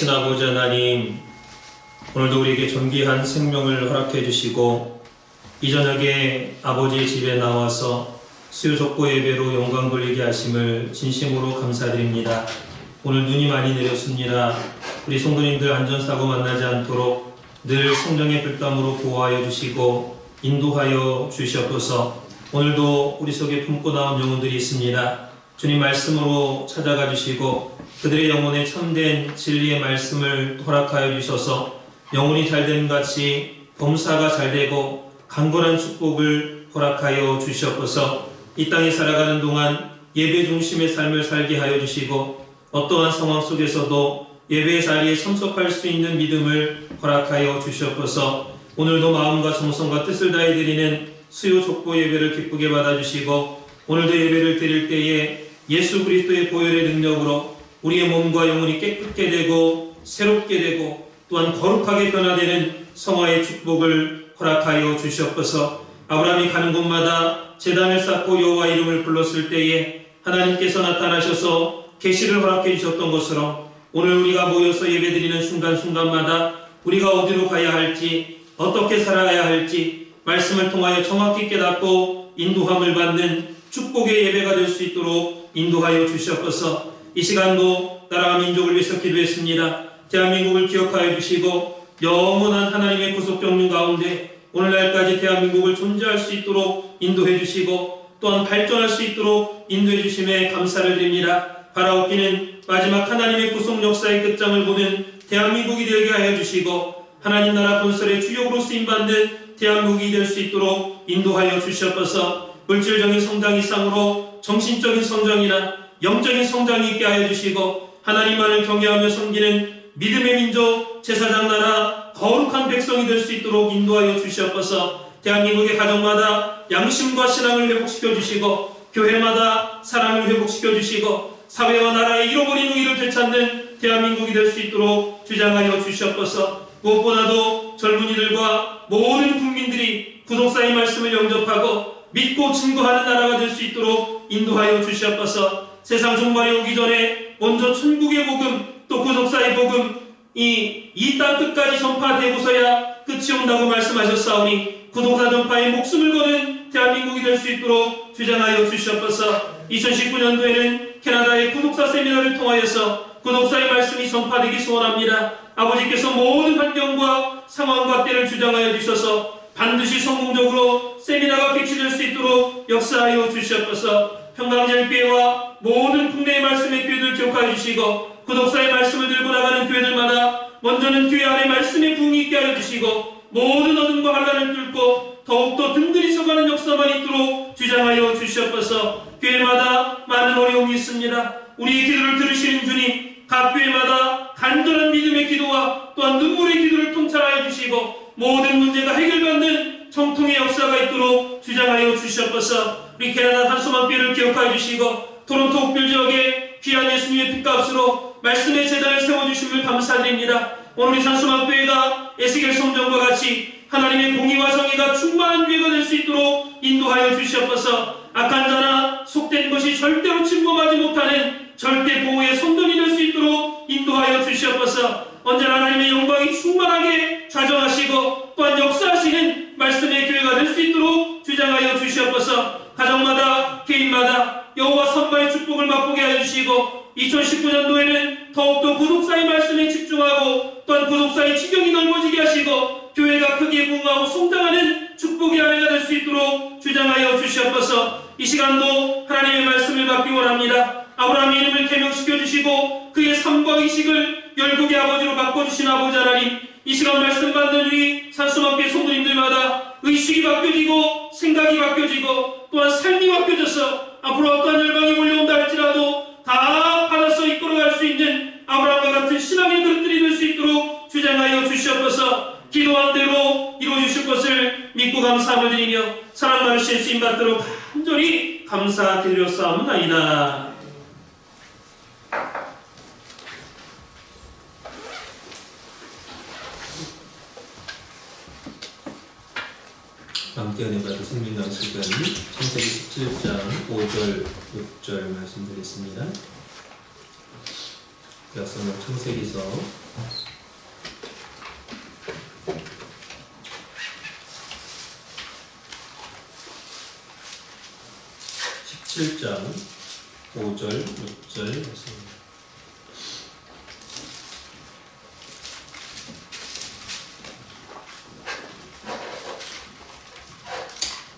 크신 아버지 하나님, 오늘도 우리에게 존귀한 생명을 허락해 주시고 이 저녁에 아버지의 집에 나와서 수요 족보 예배로 영광 돌리게 하심을 진심으로 감사드립니다. 오늘 눈이 많이 내렸습니다. 우리 성도님들 안전사고 만나지 않도록 늘 성령의 불담으로 보호하여 주시고 인도하여 주시옵소서. 오늘도 우리 속에 품고 나온 영혼들이 있습니다. 주님 말씀으로 찾아가 주시고 그들의 영혼에 참된 진리의 말씀을 허락하여 주셔서 영혼이 잘됨 같이 범사가 잘되고 강건한 축복을 허락하여 주시옵소서. 이 땅에 살아가는 동안 예배 중심의 삶을 살게 하여 주시고 어떠한 상황 속에서도 예배의 자리에 참석할 수 있는 믿음을 허락하여 주시옵소서. 오늘도 마음과 정성과 뜻을 다해 드리는 수요 족보 예배를 기쁘게 받아주시고 오늘도 예배를 드릴 때에 예수 그리스도의 보혈의 능력으로 우리의 몸과 영혼이 깨끗게 되고 새롭게 되고 또한 거룩하게 변화되는 성화의 축복을 허락하여 주시옵소서. 아브라함이 가는 곳마다 제단을 쌓고 여호와 이름을 불렀을 때에 하나님께서 나타나셔서 계시를 허락해 주셨던 것처럼 오늘 우리가 모여서 예배드리는 순간순간마다 우리가 어디로 가야 할지 어떻게 살아가야 할지 말씀을 통하여 정확히 깨닫고 인도함을 받는 축복의 예배가 될 수 있도록 인도하여 주시옵소서. 이 시간도 나라와 민족을 위해서 기도했습니다. 대한민국을 기억하여 주시고 영원한 하나님의 구속 경륜 가운데 오늘날까지 대한민국을 존재할 수 있도록 인도해 주시고 또한 발전할 수 있도록 인도해 주심에 감사를 드립니다. 바라옵기는 마지막 하나님의 구속 역사의 끝장을 보는 대한민국이 되게 하여 주시고 하나님 나라 건설의 주역으로 쓰임받는 대한민국이 될 수 있도록 인도하여 주시옵소서. 물질적인 성장 이상으로 정신적인 성장이나 영적인 성장이 있게 하여 주시고 하나님만을 경외하며 섬기는 믿음의 민족 제사장 나라 거룩한 백성이 될 수 있도록 인도하여 주시옵소서. 대한민국의 가정마다 양심과 신앙을 회복시켜 주시고 교회마다 사랑을 회복시켜 주시고 사회와 나라의 잃어버린 우위를 되찾는 대한민국이 될 수 있도록 주장하여 주시옵소서. 무엇보다도 젊은이들과 모든 국민들이 구속사의 말씀을 영접하고 믿고 증거하는 나라가 될 수 있도록 인도하여 주시옵소서. 세상 종말이 오기 전에 먼저 천국의 복음 또 구속사의 복음 이 땅 끝까지 전파되고서야 끝이 온다고 말씀하셨사오니 구속사 전파에 목숨을 거는 대한민국이 될 수 있도록 주장하여 주시옵소서. 2019년도에는 캐나다의 구속사 세미나를 통하여서 구속사의 말씀이 전파되기 소원합니다. 아버지께서 모든 환경과 상황과 때를 주장하여 주셔서 반드시 성공적으로 세미나가 개최될 수 있도록 역사하여 주시옵소서. 평강제일교회와 모든 국내의 말씀의 교회들 기억하여 주시고 구독사의 말씀을 들고 나가는 교회들마다 먼저는 교회 안에 말씀의 부흥이 있게 하여 주시고 모든 어둠과 환란을 뚫고 더욱더 든든히 서가는 역사만 있도록 주장하여 주시옵소서. 교회마다 많은 어려움이 있습니다. 우리의 기도를 들으시는 주님, 각 교회마다 간절한 믿음의 기도와 또한 눈물의 기도를 통찰하여 주시고 모든 문제가 해결받는 정통의 역사가 있도록 주장하여 주시옵소서. 우리 캐나다 단소망교회를 기억하여 주시고 토론토 옥빌 지역에 귀한 예수님의 핏값으로 말씀의 제단을 세워주심을 감사드립니다. 오늘 이 단소망교회가 에스겔 성전과 같이 하나님의 공의와 정의가 충만한 교회가 될 수 있도록 인도하여 주시옵소서. 악한 자나 속된 것이 절대로 침범하지 못하는 절대 보호의 선전이 될 수 있도록 인도하여 주시옵소서. 언제나 하나님의 영광이 충만하게 좌정하시고 또한 역사하시는 말씀의 교회가 될 수 있도록 주장하여 주시옵소서. 가정마다 개인마다 여호와 선마의 축복을 맛보게 하여 주시고 2019년도에는 더욱더 구속사의 말씀에 집중하고 또한 구속사의 지경이 넓어지게 하시고 교회가 크게 부흥하고 성장하는 축복의 아내가 될 수 있도록 주장하여 주시옵소서. 이 시간도 하나님의 말씀을 받기 원합니다. 아브라함의 이름을 개명시켜 주시고 그의 삶과 의식을 열국의 아버지로 바꿔주신 아버지 하나님, 이 시간 말씀 받는 우리 산소망교회 성도님들마다 의식이 바뀌어지고 생각이 바뀌어지고 또한 삶이 바뀌어져서 앞으로 어떠한 열방이 몰려온다 할지라도 다 받아서 이끌어갈 수 있는 아브라함과 같은 신앙의 그릇들이 될 수 있도록 주장하여 주시옵소서. 기도한 대로 이루어주실 것을 믿고 감사함을 드리며 사랑 많으신 쓰임 받도록 간절히 감사드렸사옵나이다. 함께 은혜 받은 생명강 시간 창세기 17장 5절 6절 말씀드리겠습니다. 역사는 창세기서 17장 5절, 6절 말씀입니다.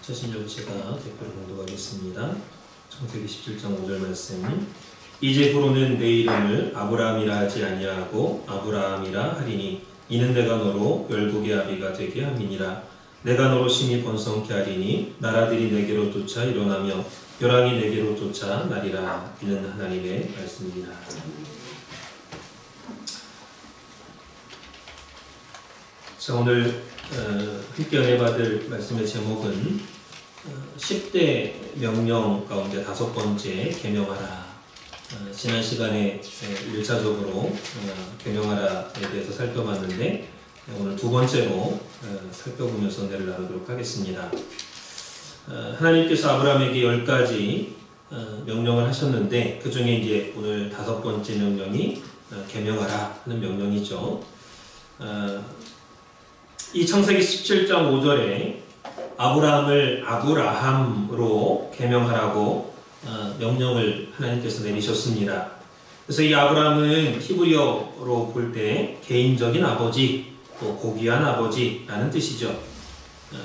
자신적으로 제가 대표로 공독하겠습니다. 창세기 17장 5절 말씀. 이제부로는 내 이름을 아브라함이라 하지 아니하고 아브라함이라 하리니 이는 내가 너로 열국의 아비가 되게 함이니라. 내가 너로 심히 번성케 하리니 나라들이 내게로 쫓아 일어나며 벼랑이 내게로 쫓아 나리라. 이는 하나님의 말씀입니다. 자, 오늘 함께 은혜 받을 말씀의 제목은 10대 명령 가운데 5번째 계명하라. 지난 시간에 1차적으로 계명하라에 대해서 살펴봤는데 오늘 2번째로 살펴보면서 은혜를 나누도록 하겠습니다. 하나님께서 아브라함에게 10가지 명령을 하셨는데 그 중에 이제 오늘 5번째 명령이 계명하라 하는 명령이죠. 이 창세기 17장 5절에 아브라함을 아브라함으로 계명하라고 명령을 하나님께서 내리셨습니다. 그래서 이 아브라함은 히브리어로 볼 때 개인적인 아버지, 또 고귀한 아버지라는 뜻이죠.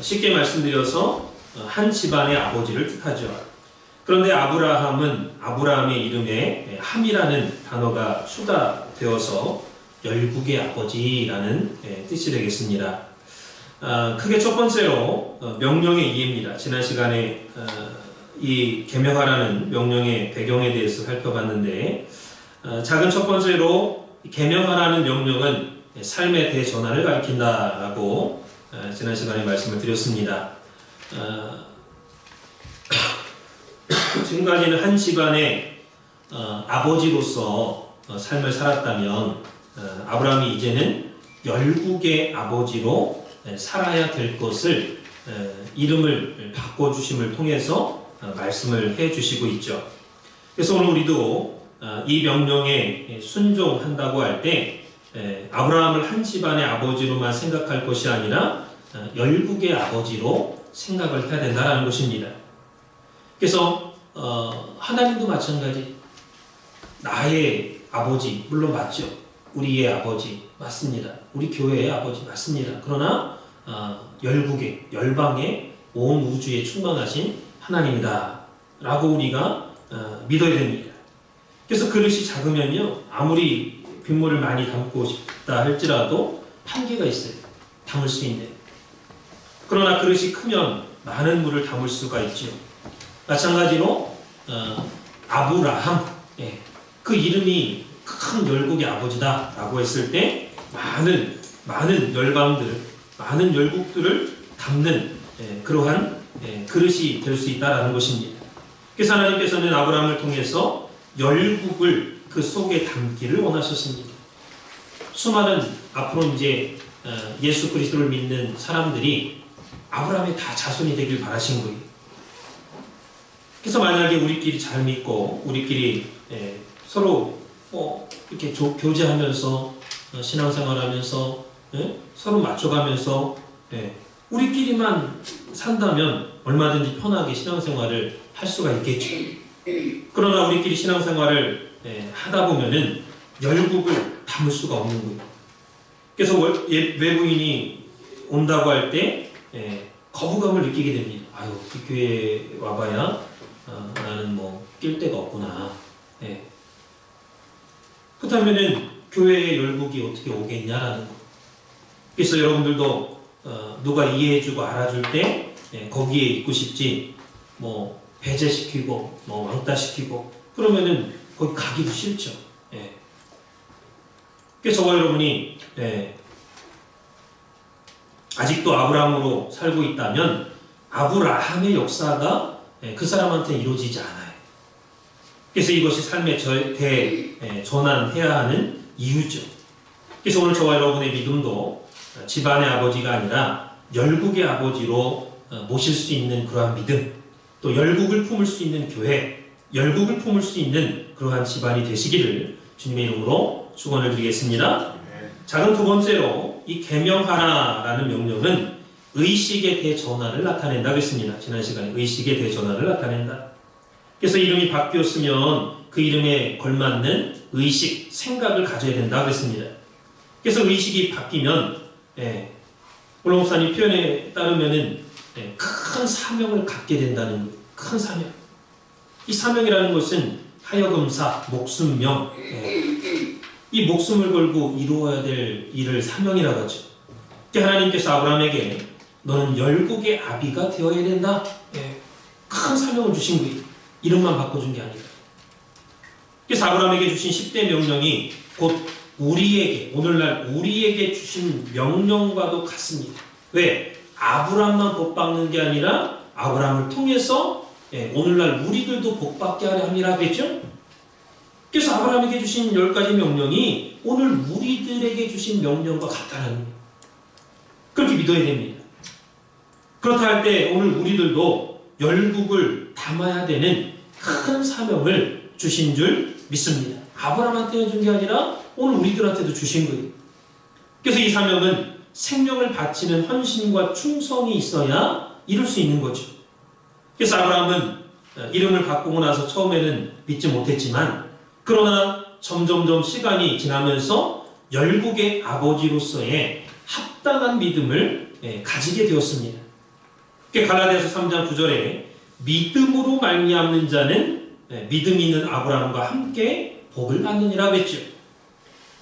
쉽게 말씀드려서 한 집안의 아버지를 뜻하죠. 그런데 아브라함은 아브라함의 이름에 함이라는 단어가 추가되어서 열국의 아버지라는 뜻이 되겠습니다. 크게 첫 번째로 명령의 이해입니다. 지난 시간에 이 계명하라는 명령의 배경에 대해서 살펴봤는데 작은 첫 번째로 계명하라는 명령은 삶의 대전환을 가리킨다라고 지난 시간에 말씀을 드렸습니다. 지금까지는 한 집안의 아버지로서 삶을 살았다면 아브라함이 이제는 열국의 아버지로 살아야 될 것을 이름을 바꿔주심을 통해서 말씀을 해주시고 있죠. 그래서 오늘 우리도 이 명령에 순종한다고 할 때 아브라함을 한 집안의 아버지로만 생각할 것이 아니라 열국의 아버지로 생각을 해야 된다는 것입니다. 그래서 하나님도 마찬가지 나의 아버지 물론 맞죠. 우리의 아버지 맞습니다. 우리 교회의 아버지 맞습니다. 그러나 열국의 열방의 온 우주에 충만하신 하나님이다 라고 우리가 믿어야 됩니다. 그래서 그릇이 작으면요 아무리 빗물을 많이 담고 싶다 할지라도 한계가 있어요. 담을 수 있는. 그러나 그릇이 크면 많은 물을 담을 수가 있죠. 마찬가지로 아브라함 그 이름이 큰 열국의 아버지다 라고 했을 때 많은 열방들 많은 열국들을 담는 그러한 그릇이 될 수 있다라는 것입니다. 그래서 하나님께서는 아브라함을 통해서 열국을 그 속에 담기를 원하셨습니다. 수많은 앞으로 이제 예수 그리스도를 믿는 사람들이 아브라함의 다 자손이 되길 바라신 거예요. 그래서 만약에 우리끼리 잘 믿고 우리끼리 서로 이렇게 교제하면서 신앙생활하면서 서로 맞춰가면서 우리끼리만 산다면 얼마든지 편하게 신앙생활을 할 수가 있겠죠. 그러나 우리끼리 신앙생활을 하다 보면은 열국을 담을 수가 없는 거예요. 그래서 외부인이 온다고 할 때 거부감을 느끼게 됩니다. 아유, 그 교회에 와봐야 나는 뭐 낄 데가 없구나. 그렇다면은 교회의 열국이 어떻게 오겠냐라는 거. 그래서 여러분들도 누가 이해해주고 알아줄 때 거기에 있고 싶지 뭐 배제시키고 뭐 왕따시키고 그러면은 거기 가기도 싫죠. 그래서 저와 여러분이 아직도 아브라함으로 살고 있다면 아브라함의 역사가 그 사람한테 이루어지지 않아요. 그래서 이것이 삶의 전환해야 하는 이유죠. 그래서 오늘 저와 여러분의 믿음도 집안의 아버지가 아니라 열국의 아버지로 모실 수 있는 그러한 믿음, 또 열국을 품을 수 있는 교회, 열국을 품을 수 있는 그러한 집안이 되시기를 주님의 이름으로 축원을 드리겠습니다. 작은 두 번째로 이 계명하라라는 명령은 의식의 대전환을 나타낸다고 했습니다. 지난 시간에 의식의 대전환을 나타낸다. 그래서 이름이 바뀌었으면 그 이름에 걸맞는 의식, 생각을 가져야 된다고 했습니다. 그래서 의식이 바뀌면 오늘 목사님 표현에 따르면은 큰 사명을 갖게 된다는 거예요. 큰 사명. 이 사명이라는 것은 하여금사, 목숨명, 이 목숨을 걸고 이루어야 될 일을 사명이라고 하죠. 하나님께서 아브라함에게 너는 열국의 아비가 되어야 된다. 큰 사명을 주신 거예요. 이름만 바꿔준 게 아니라. 그래서 아브라함에게 주신 10대 명령이 곧 우리에게, 오늘날 우리에게 주신 명령과도 같습니다. 왜? 아브라함만 복받는 게 아니라 아브라함을 통해서 오늘날 우리들도 복받게 하려 함이라 그랬죠? 그래서 아브라함에게 주신 10가지 명령이 오늘 우리들에게 주신 명령과 같다는 거예요. 그렇게 믿어야 됩니다. 그렇다 할 때 오늘 우리들도 열국을 담아야 되는 큰 사명을 주신 줄 믿습니다. 아브라함한테는 준 게 아니라 오늘 우리들한테도 주신 거예요. 그래서 이 사명은 생명을 바치는 헌신과 충성이 있어야 이룰 수 있는 거죠. 그래서 아브라함은 이름을 바꾸고 나서 처음에는 믿지 못했지만 그러나 점점점 시간이 지나면서 열국의 아버지로서의 합당한 믿음을 가지게 되었습니다. 갈라디아서 3장 9절에 믿음으로 말미암는 자는 믿음 있는 아브라함과 함께 복을 받느니라고 했죠.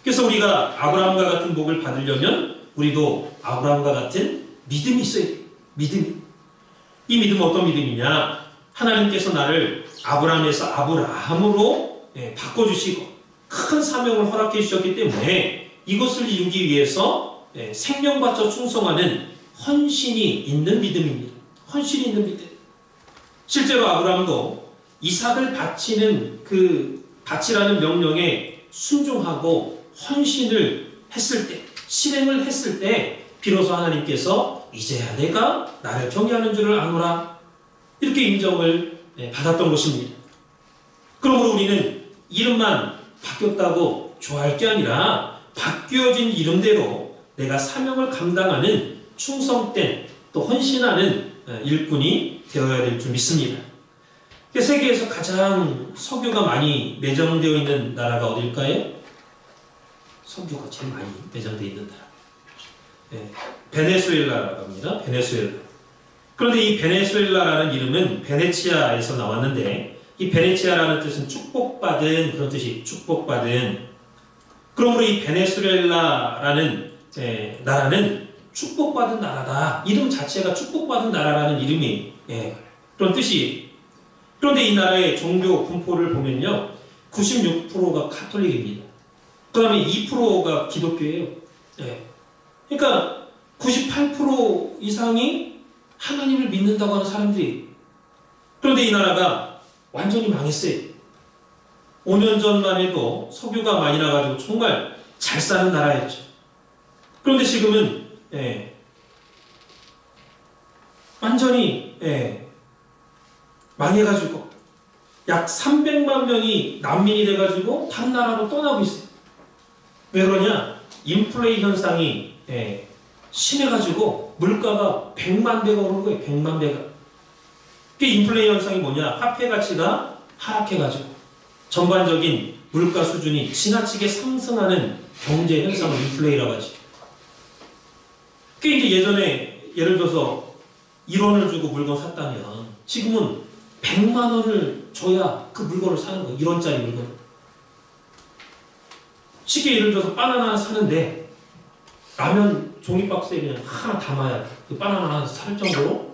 그래서 우리가 아브라함과 같은 복을 받으려면 우리도 아브라함과 같은 믿음이 있어야 돼요. 믿음. 이 믿음은 어떤 믿음이냐? 하나님께서 나를 아브라함에서 아브라함으로 바꿔주시고 큰 사명을 허락해 주셨기 때문에 이것을 이루기 위해서 생명 바쳐 충성하는 헌신이 있는 믿음입니다. 헌신이 있는 믿음. 실제로 아브라함도 이삭을 바치는 바치라는 명령에 순종하고 헌신을 했을 때, 실행을 했을 때 비로소 하나님께서 이제야 내가 나를 경외하는 줄을 아노라 이렇게 인정을 받았던 것입니다. 그러므로 우리는 이름만 바뀌었다고 좋아할 게 아니라 바뀌어진 이름대로 내가 사명을 감당하는 충성된 또 헌신하는 일꾼이 되어야 될 줄 믿습니다. 세계에서 가장 석유가 많이 매장되어 있는 나라가 어딜까요? 석유가 제일 많이 매장되어 있는 나라. 베네수엘라라고 합니다. 베네수엘라. 그런데 이 베네수엘라라는 이름은 베네치아에서 나왔는데 이 베네치아라는 뜻은 축복받은 그런 뜻이 축복받은. 그러므로 이 베네수엘라라는 나라는 축복받은 나라다. 이름 자체가 축복받은 나라라는 이름이 그런 뜻이. 그런데 이 나라의 종교 분포를 보면요, 96%가 카톨릭입니다. 그 다음에 2%가 기독교예요. 그러니까 98% 이상이 하나님을 믿는다고 하는 사람들이. 그런데 이 나라가 완전히 망했어요. 5년 전만 해도 석유가 많이 나가지고 정말 잘 사는 나라였죠. 그런데 지금은 완전히 망해가지고 약 300만 명이 난민이 돼가지고 다른 나라로 떠나고 있어요. 왜 그러냐? 인플레이 현상이 심해가지고 물가가 100만 배가 오른 거예요. 100만 배가. 그 인플레이 현상이 뭐냐? 화폐 가치가 하락해가지고 전반적인 물가 수준이 지나치게 상승하는 경제 현상을 인플레이라고 하지. 그 이제 예전에 예를 들어서 1원을 주고 물건 샀다면 지금은 100만 원을 줘야 그 물건을 사는 거예요. 1원짜리 물건. 쉽게 예를 들어서 바나나 사는데 라면 종이박스에 그냥 하나 담아야 그 바나나 하나 살 정도로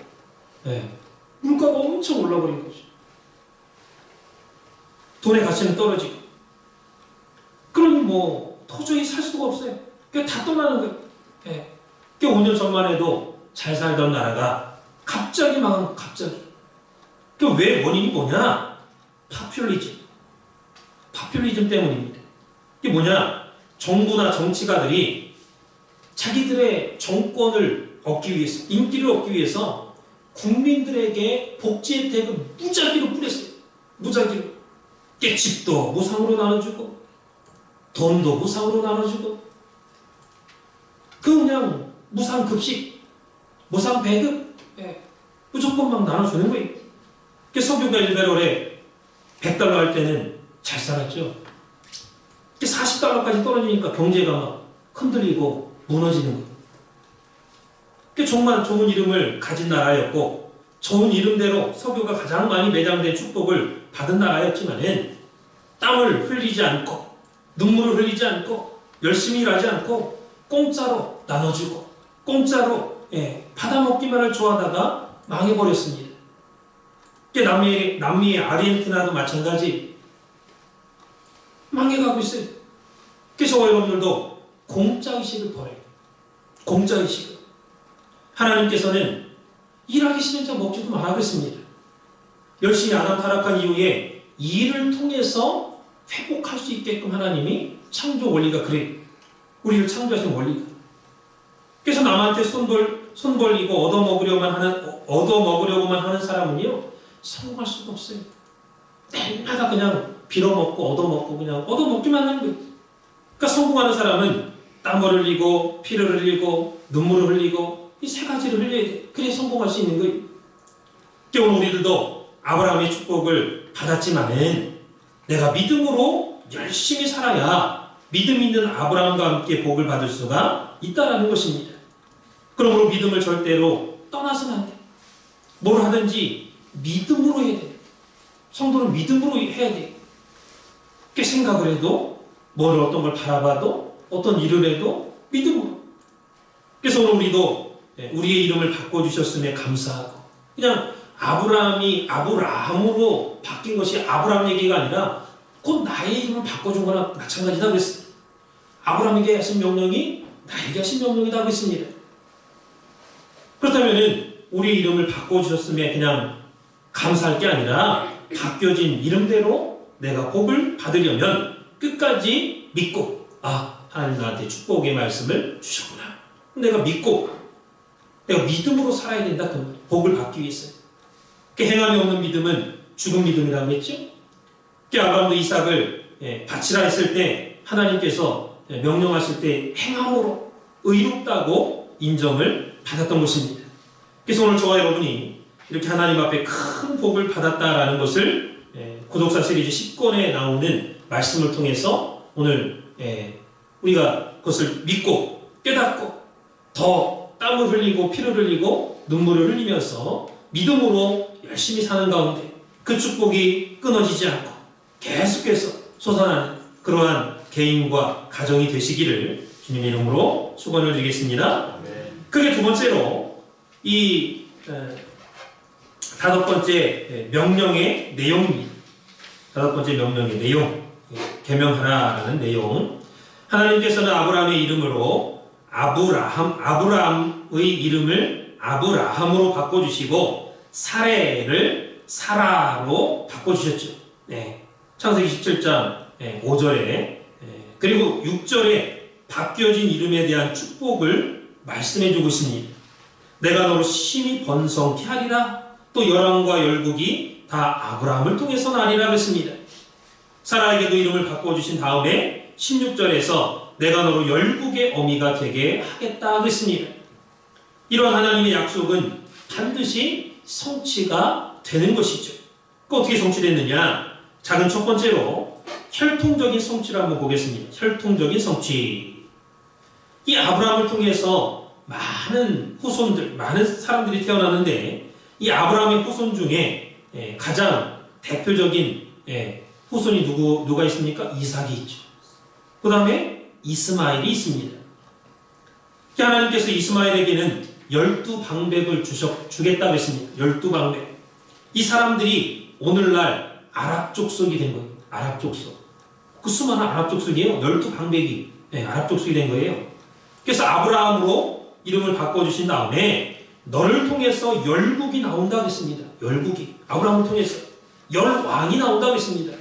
물가가 엄청 올라버린 거죠. 돈의 가치는 떨어지고. 그럼 뭐 도저히 살 수가 없어요. 그냥 다 떠나는 거예요. 5년 전만 해도 잘 살던 나라가 갑자기 망한 거, 갑자기. 그 왜 원인이 뭐냐? 파퓰리즘 때문입니다. 이게 뭐냐? 정부나 정치가들이 자기들의 정권을 얻기 위해서, 인기를 얻기 위해서 국민들에게 복지 혜택을 무작위로 뿌렸어요. 무작위로. 집도 무상으로 나눠주고, 돈도 무상으로 나눠주고, 그냥 무상급식, 무상배급, 무조건 막 나눠주는 거예요. 석유가 1배럴에 $100 할 때는 잘 살았죠. $40까지 떨어지니까 경제가 막 흔들리고 무너지는 거예요. 정말 좋은 이름을 가진 나라였고 좋은 이름대로 석유가 가장 많이 매장된 축복을 받은 나라였지만은 땀을 흘리지 않고 눈물을 흘리지 않고 열심히 일하지 않고 공짜로 나눠주고 공짜로 받아먹기만 을 좋아하다가 망해버렸습니다. 남미의 아르헨티나도 마찬가지 망해가고 있어요. 그래서 여러분들도 공짜의식을 버려요. 공짜의식을. 하나님께서는 일하기 싫은 자 먹지도 말라고 했습니다. 열심히 아담 타락한 이후에 일을 통해서 회복할 수 있게끔 하나님이 창조 원리가 그래요. 우리를 창조하신 원리가. 그래서 남한테 손 벌리고 얻어먹으려고만 하는 사람은요, 성공할 수가 없어요. 날마다 그냥 빌어먹고 얻어먹고 그냥 얻어먹기만 하는 거예요. 그러니까 성공하는 사람은 땀을 흘리고 피를 흘리고 눈물을 흘리고 이 세 가지를 흘려야 돼. 그래 성공할 수 있는 거예요. 오늘 우리들도 아브라함의 축복을 받았지만은 내가 믿음으로 열심히 살아야 믿음 있는 아브라함과 함께 복을 받을 수가 있다라는 것입니다. 그러므로 믿음을 절대로 떠나서는 안 돼. 뭘 하든지 믿음으로 해야 돼. 성도는 믿음으로 해야 돼. 생각을 해도 어떤 걸 바라봐도 어떤 일을 해도 믿음으로. 그래서 오늘 우리도 우리의 이름을 바꿔주셨음에 감사하고 그냥 아브라함이 아브라함으로 바뀐 것이 아브라함 얘기가 아니라 곧 나의 이름을 바꿔준 거나 마찬가지다 그랬어요. 아브라함에게 하신 명령이 나에게 하신 명령이다 그랬습니다. 그렇다면 우리의 이름을 바꿔주셨음에 그냥 감사할 게 아니라 바뀌어진 이름대로 내가 복을 받으려면 끝까지 믿고 하나님 나한테 축복의 말씀을 주셨구나. 내가 믿고 내가 믿음으로 살아야 된다. 그 말. 복을 받기 위해서. 행함이 없는 믿음은 죽은 믿음이라고 했죠. 아브라함도 이삭을 바치라 했을 때 하나님께서 명령하실 때 행함으로 의롭다고 인정을 받았던 것입니다. 그래서 오늘 저와 여러분이 이렇게 하나님 앞에 큰 복을 받았다라는 것을 구독사 시리즈 10권에 나오는 말씀을 통해서 오늘 우리가 그것을 믿고 깨닫고 더 땀을 흘리고 피를 흘리고 눈물을 흘리면서 믿음으로 열심히 사는 가운데 그 축복이 끊어지지 않고 계속해서 솟아나는 그러한 개인과 가정이 되시기를 주님의 이름으로 축원을 드리겠습니다. 그게 두 번째로 이 다섯 번째 명령의 내용입니다. 다섯 번째 명령의 내용, 계명하라라는 내용. 하나님께서는 아브라함의 이름으로 아브라함의 이름을 아브라함으로 바꿔주시고 사레를 사라로 바꿔주셨죠. 창세기 17장 5절에 그리고 6절에 바뀌어진 이름에 대한 축복을 말씀해주고 있습니다. 내가 너로 심히 번성케 하리라. 또 열왕과 열국이 다 아브라함을 통해서 나리라 그랬습니다. 사라에게도 이름을 바꿔주신 다음에 16절에서 내가 너로 열국의 어미가 되게 하겠다 그랬습니다. 이런 하나님의 약속은 반드시 성취가 되는 것이죠. 그 어떻게 성취됐느냐? 작은 첫 번째로 혈통적인 성취를 한번 보겠습니다. 혈통적인 성취. 이 아브라함을 통해서 많은 후손들, 많은 사람들이 태어났는데 이 아브라함의 후손 중에 가장 대표적인 후손이 누가 있습니까? 이삭이 있죠. 그 다음에 이스마엘이 있습니다. 하나님께서 이스마엘에게는 12방백을 주겠다고 했습니다. 12방백. 이 사람들이 오늘날 아랍 족속이 된 거예요. 아랍 족속. 그 수많은 아랍 족속이에요. 12방백이 아랍 족속이 된 거예요. 그래서 아브라함으로 이름을 바꿔주신 다음에 너를 통해서 열국이 나온다고 했습니다. 열국이. 아브라함을 통해서 열왕이 나온다고 했습니다.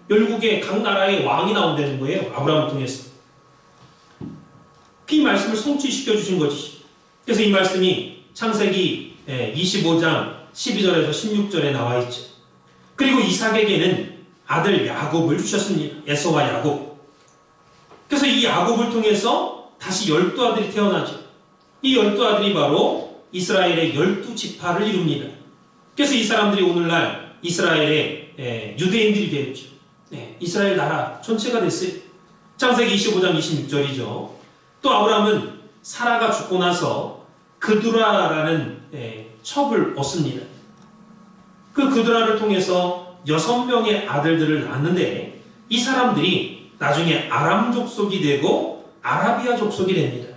열국의 각 나라의 왕이 나온다는 거예요. 아브라함을 통해서. 이 말씀을 성취시켜 주신 거지. 그래서 이 말씀이 창세기 25장 12절에서 16절에 나와 있죠. 그리고 이삭에게는 아들 야곱을 주셨습니다. 에서와 야곱. 그래서 이 야곱을 통해서 다시 12아들이 태어나죠. 이 12아들이 바로 이스라엘의 12지파를 이룹니다. 그래서 이 사람들이 오늘날 이스라엘의 유대인들이 되었죠. 이스라엘 나라 전체가 됐어요. 창세기 25장 26절이죠. 또 아브라함은 사라가 죽고 나서 그두라라는 첩을 얻습니다. 그 그두라를 통해서 6명의 아들들을 낳았는데 이 사람들이 나중에 아람 족속이 되고 아라비아 족속이 됩니다.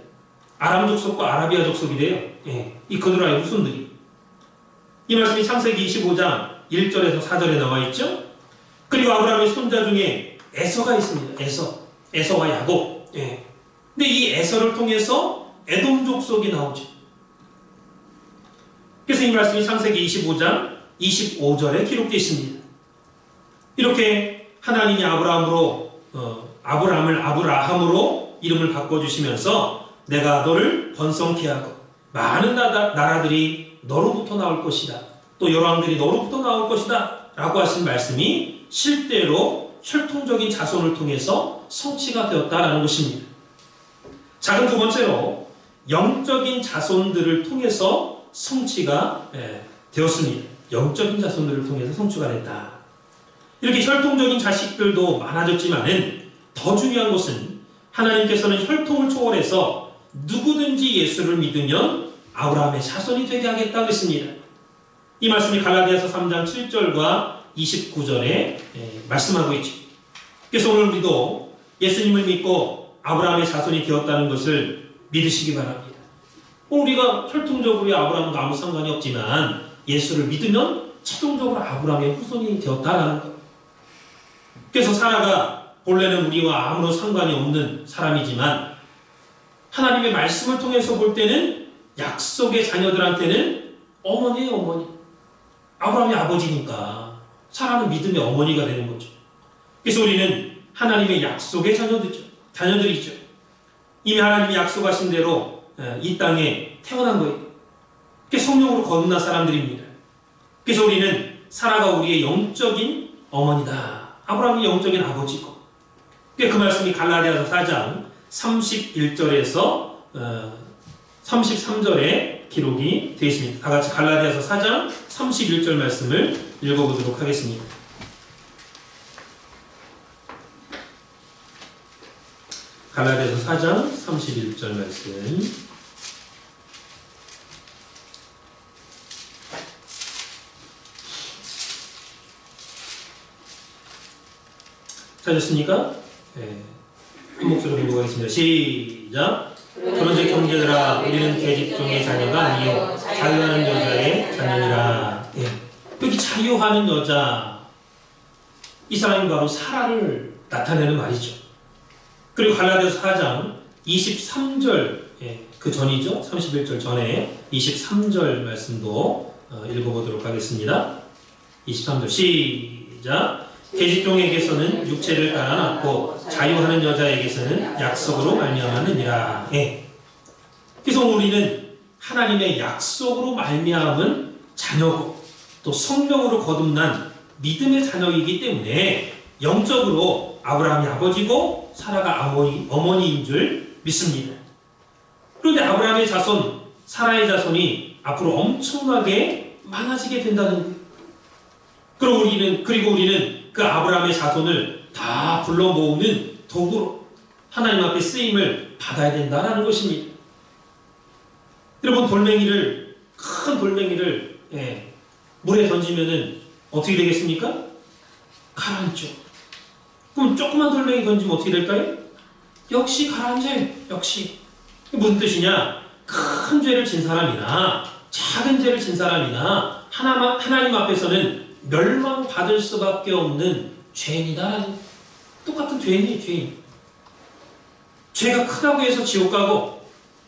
아람 족속과 아라비아 족속이 돼요. 이 그두라의 후손들이. 이 말씀이 창세기 25장 1절에서 4절에 나와 있죠. 그리고 아브라함의 손자 중에 에서가 있습니다. 에서와 야곱. 근데 이 에서를 통해서 에돔 족속이 나오죠. 그래서 이 말씀이 창세기 25장 25절에 기록되어 있습니다. 이렇게 하나님이 아브라함을 아브라함으로 이름을 바꿔주시면서 내가 너를 번성케 하고 많은 나라들이 너로부터 나올 것이다. 또 열왕들이 너로부터 나올 것이다. 라고 하신 말씀이 실제로 혈통적인 자손을 통해서 성취가 되었다라는 것입니다. 작은 두 번째로 영적인 자손들을 통해서 성취가 되었습니다. 영적인 자손들을 통해서 성취가 됐다. 이렇게 혈통적인 자식들도 많아졌지만은 더 중요한 것은 하나님께서는 혈통을 초월해서 누구든지 예수를 믿으면 아브라함의 자손이 되게 하겠다고 했습니다. 이 말씀이 갈라디아서 3장 7절과 29절에 말씀하고 있죠. 그래서 오늘 우리도 예수님을 믿고 아브라함의 자손이 되었다는 것을 믿으시기 바랍니다. 우리가 혈통적으로 아브라함과 아무 상관이 없지만 예수를 믿으면 최종적으로 아브라함의 후손이 되었다라는 것. 그래서 사라가 본래는 우리와 아무런 상관이 없는 사람이지만 하나님의 말씀을 통해서 볼 때는 약속의 자녀들한테는 어머니예요, 어머니. 아브라함의 아버지니까 사라는 믿음의 어머니가 되는 거죠. 그래서 우리는 하나님의 약속의 자녀들이죠. 이미 하나님이 약속하신 대로 이 땅에 태어난 거예요. 그게 성령으로 거듭난 사람들입니다. 그래서 우리는 사라가 우리의 영적인 어머니다. 아브라함이 영적인 아버지고. 그 말씀이 갈라디아서 4장 31절에서 33절에 기록이 되어 있습니다. 다 같이 갈라디아서 4장 31절 말씀을 읽어보도록 하겠습니다. 갈라디아서 4장 31절 말씀. 찾으셨습니까? 한 목소리로 읽어보겠습니다. 시작. 그런즉 형제들아 우리는 계집종의 자녀가 아니요 자유하는 여자의 자녀니라. 여기 자유하는 여자, 이 사람이 바로 사라를 나타내는 말이죠. 그리고 갈라디아서 4장 23절 그 전이죠. 31절 전에 23절 말씀도 읽어보도록 하겠습니다. 23절 시작. 계집종에게서는 육체를 따라 낳고 자유하는 여자에게서는 약속으로 말미암았느니라. 그래서 우리는 하나님의 약속으로 말미암은 자녀고 또 성령으로 거듭난 믿음의 자녀이기 때문에 영적으로 아브라함이 아버지고 사라가 어머니인 줄 믿습니다. 그런데 아브라함의 자손, 사라의 자손이 앞으로 엄청나게 많아지게 된다는 거예요. 그리고 우리는 그 아브라함의 자손을 다 불러 모으는 도구로 하나님 앞에 쓰임을 받아야 된다는 것입니다. 여러분, 큰 돌멩이를 물에 던지면은 어떻게 되겠습니까? 가라앉죠. 그럼 조그만 돌멩이 던지면 어떻게 될까요? 역시 가라앉아요. 역시. 무슨 뜻이냐? 큰 죄를 진 사람이나 작은 죄를 진 사람이나 하나님 앞에서는 멸망받을 수밖에 없는 죄인이다라는, 똑같은 죄인. 죄가 크다고 해서 지옥 가고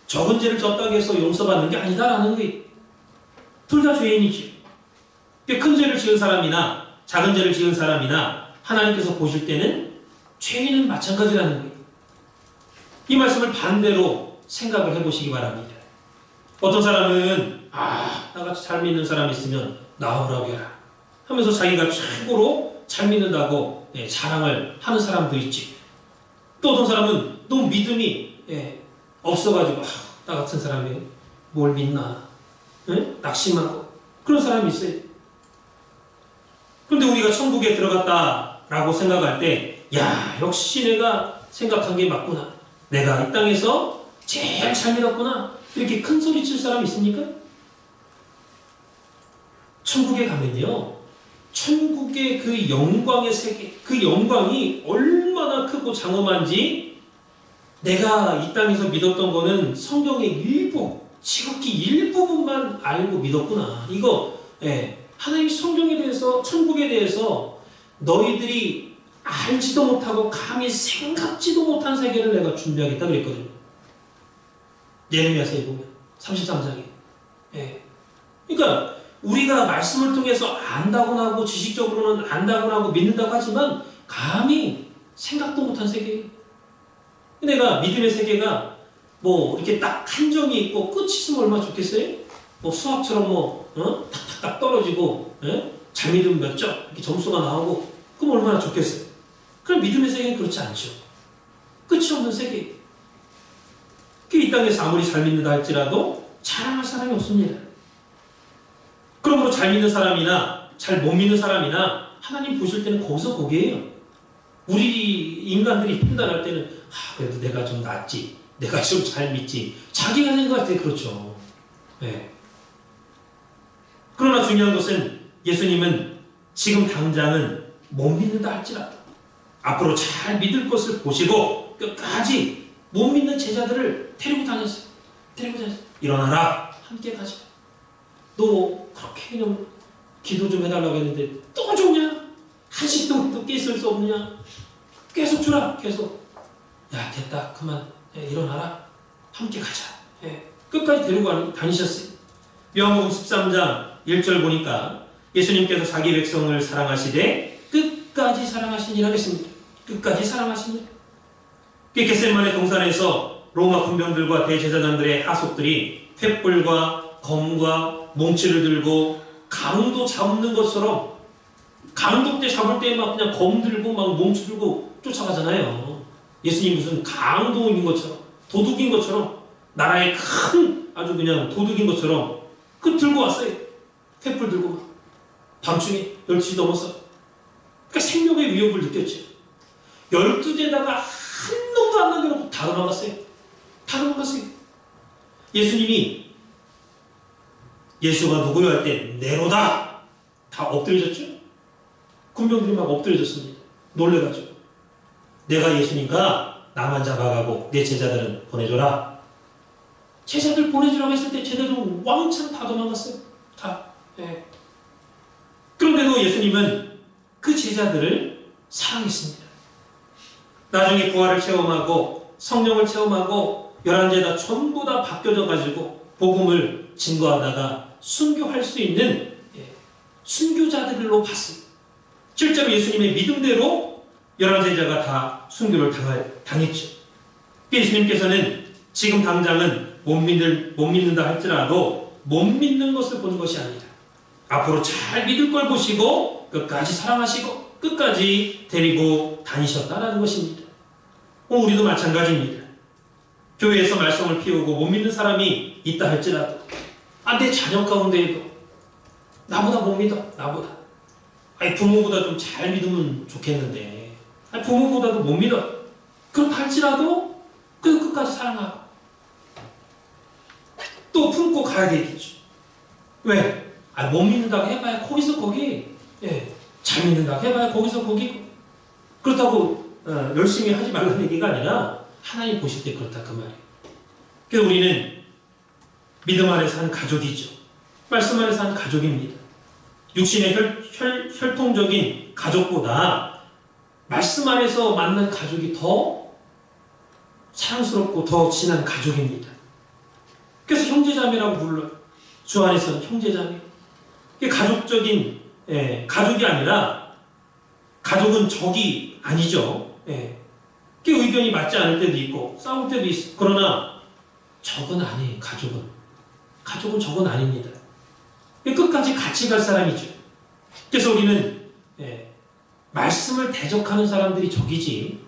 적은 죄를 졌다고 해서 용서받는 게 아니다라는 거예요. 둘 다 죄인이지. 큰 죄를 지은 사람이나 작은 죄를 지은 사람이나 하나님께서 보실 때는 죄인은 마찬가지라는 거예요. 이 말씀을 반대로 생각을 해보시기 바랍니다. 어떤 사람은 나같이 잘 믿는 사람이 있으면 나오라고 해라 하면서 자기가 최고로 잘 믿는다고 자랑을 하는 사람도 있지. 또 어떤 사람은 너무 믿음이 없어가지고 나 같은 사람이 뭘 믿나, 응? 낙심하고 그런 사람이 있어요. 그런데 우리가 천국에 들어갔다라고 생각할 때, 야, 역시 내가 생각한 게 맞구나, 내가 이 땅에서 제일 잘 믿었구나, 이렇게 큰 소리 칠 사람 있습니까? 천국에 가면요, 천국의 그 영광의 세계, 그 영광이 얼마나 크고 장엄한지, 내가 이 땅에서 믿었던 거는 성경의 일부, 지극히 일부분만 알고 믿었구나. 이거, 하나님 성경에 대해서, 천국에 대해서 너희들이 알지도 못하고 감히 생각지도 못한 세계를 내가 준비하겠다 그랬거든요. 예레미야서에 보면 33장에. 그러니까 우리가 말씀을 통해서 안다고 하고 지식적으로는 안다고 하고 믿는다고 하지만 감히 생각도 못한 세계예요. 내가 믿음의 세계가 뭐 이렇게 딱 한정이 있고 끝이 있으면 얼마나 좋겠어요? 뭐 수학처럼 탁탁탁 떨어지고, 잘 믿으면 몇 점 이렇게 점수가 나오고, 그럼 얼마나 좋겠어요? 그럼 믿음의 세계는 그렇지 않죠. 끝이 없는 세계. 이 땅에서 아무리 잘 믿는다 할지라도 자랑할 사람이 없습니다. 그러므로 잘 믿는 사람이나 잘 못 믿는 사람이나 하나님 보실 때는 거기서 거기에요. 우리 인간들이 판단할 때는 그래도 내가 좀 낫지, 내가 좀 잘 믿지, 자기가 생각할 때 그렇죠. 그러나 중요한 것은 예수님은 지금 당장은 못 믿는다 할지라도 앞으로 잘 믿을 것을 보시고 끝까지 못 믿는 제자들을 데리고 다녔어요. 일어나라, 함께 가자. 너 그렇게 그냥 기도 좀 해달라고 했는데 또 줬냐? 한식도 또 깨있을 수 없느냐? 계속 주라, 계속. 야, 됐다, 그만. 일어나라, 함께 가자. 끝까지 데리고 다니셨어요. 요한복음 13장 1절 보니까 예수님께서 자기 백성을 사랑하시되 끝까지 사랑하시니라 했습니다. 끝까지 사랑하시니라. 겟세마네 동산에서 로마 군병들과 대제사장들의 하속들이 횃불과 검과 몽치를 들고 강도 잡는 것처럼, 강도 때 잡을 때 막 그냥 검 들고 막 몽치 들고 쫓아가잖아요. 예수님 무슨 강도인 것처럼, 도둑인 것처럼, 나라의 큰 아주 그냥 도둑인 것처럼 들고 왔어요. 횃불 들고 밤중에 12시 넘어서. 그러니까 생명의 위협을 느꼈죠. 12제다가 한 놈도 안 남겨놓고 다 도망갔어요. 예수가 누구요 할 때 네로다 다 엎드려졌죠. 군병들이 막 엎드려졌습니다. 놀래가지고 내가 예수니까 나만 잡아가고 내 제자들은 보내줘라. 제자들 보내주라고 했을 때 제자들은 왕창 다 도망갔어요. 다. 그런데도 예수님은 그 제자들을 사랑했습니다. 나중에 부활을 체험하고 성령을 체험하고 11제자 전부 다 바뀌어져가지고 복음을 증거하다가 순교할 수 있는 순교자들로 봤습니다. 실제로 예수님의 믿음대로 11제자가 다 순교를 당했죠. 예수님께서는 지금 당장은 못 믿는다 할지라도 못 믿는 것을 보는 것이 아니라 앞으로 잘 믿을 걸 보시고 끝까지 사랑하시고 끝까지 데리고 다니셨다라는 것입니다. 우리도 마찬가지입니다. 교회에서 말씀을 피우고 못 믿는 사람이 있다 할지라도 내 자녀 가운데에도 나보다 못 믿어. 나보다. 부모보다 좀 잘 믿으면 좋겠는데 부모보다도 못 믿어. 그렇다 할지라도 끝까지 사랑하고 또 품고 가야 되겠죠. 왜? 못 믿는다고 해봐야 거기서 거기. 잘 믿는다고 해봐야 거기서 거기. 그렇다고 열심히 하지 말라는 얘기가 아니라 하나님 보실 때 그렇다 그 말이에요. 그래서 우리는 믿음 안에서 한 가족이죠. 말씀 안에서 한 가족입니다. 육신의 혈통적인 가족보다 말씀 안에서 만난 가족이 더 사랑스럽고 더 진한 가족입니다. 그래서 형제자매라고 불러요. 주 안에서는 형제자매. 이게 가족적인 가족이 아니라 가족은 적이 아니죠. 그 의견이 맞지 않을 때도 있고 싸울 때도 있어. 그러나 적은 아니에요. 가족은 적은 아닙니다. 끝까지 같이 갈 사람이죠. 그래서 우리는 말씀을 대적하는 사람들이 적이지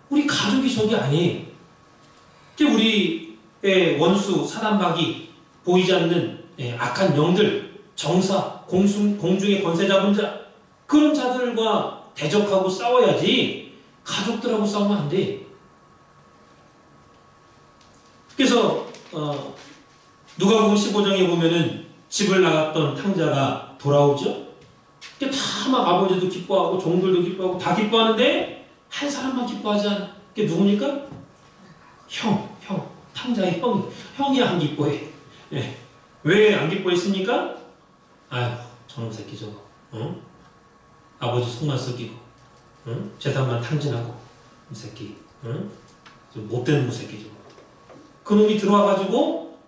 우리 가족이 적이 아니에요. 우리 원수, 사단박이, 보이지 않는 악한 영들, 정사, 공중의 권세 잡은 자, 그런 자들과 대적하고 싸워야지 가족들하고 싸우면 안 돼. 그래서 누가복음 15장에 보면은 집을 나갔던 탕자가 돌아오죠. 다 막 아버지도 기뻐하고 종들도 기뻐하고 다 기뻐하는데 한 사람만 기뻐하지 않아. 그게 누굽니까? 형. 탕자의 형이 안 기뻐해. 예. 왜 안 기뻐했습니까? 아휴, 저놈 새끼 저거. 응? 아버지 속만 썩이고, 응? 재산만 탕진하고, 이 새끼. 응? 좀 못된 놈 새끼 저거. 그놈이 들어와가지고